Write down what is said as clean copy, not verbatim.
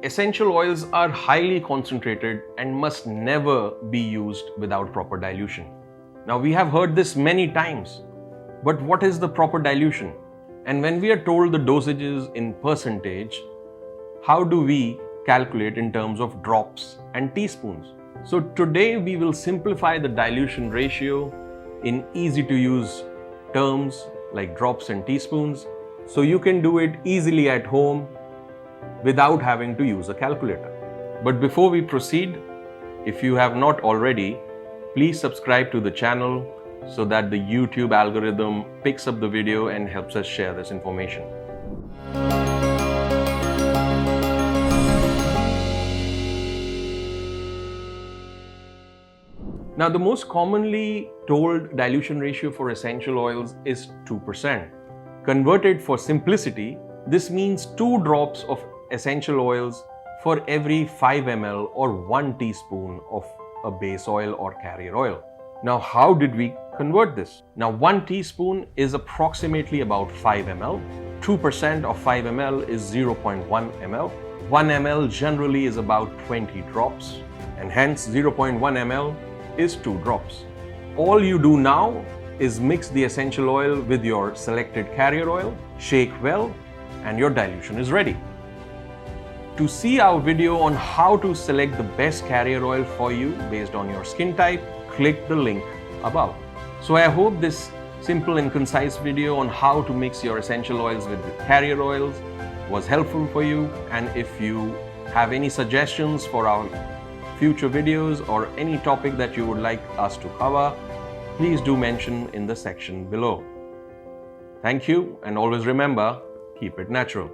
Essential oils are highly concentrated and must never be used without proper dilution. Now, we have heard this many times, but what is the proper dilution? And when we are told the dosages in percentage, how do we calculate in terms of drops and teaspoons? So today we will simplify the dilution ratio in easy to use terms like drops and teaspoons, so you can do it easily at home without having to use a calculator. But before we proceed, if you have not already, please subscribe to the channel so that the YouTube algorithm picks up the video and helps us share this information. Now, the most commonly told dilution ratio for essential oils is 2%. Converted for simplicity, this means 2 drops of essential oils for every 5 ml or 1 teaspoon of a base oil or carrier oil. Now, how did we convert this? Now, 1 teaspoon is approximately about 5 ml. 2% of 5 ml is 0.1 ml. 1 ml generally is about 20 drops, and hence 0.1 ml is 2 drops. All you do now is mix the essential oil with your selected carrier oil, shake well, and your dilution is ready. To see our video on how to select the best carrier oil for you based on your skin type, click the link above. So I hope this simple and concise video on how to mix your essential oils with the carrier oils was helpful for you. And if you have any suggestions for our future videos or any topic that you would like us to cover, please do mention in the section below. Thank you, and always remember, keep it natural.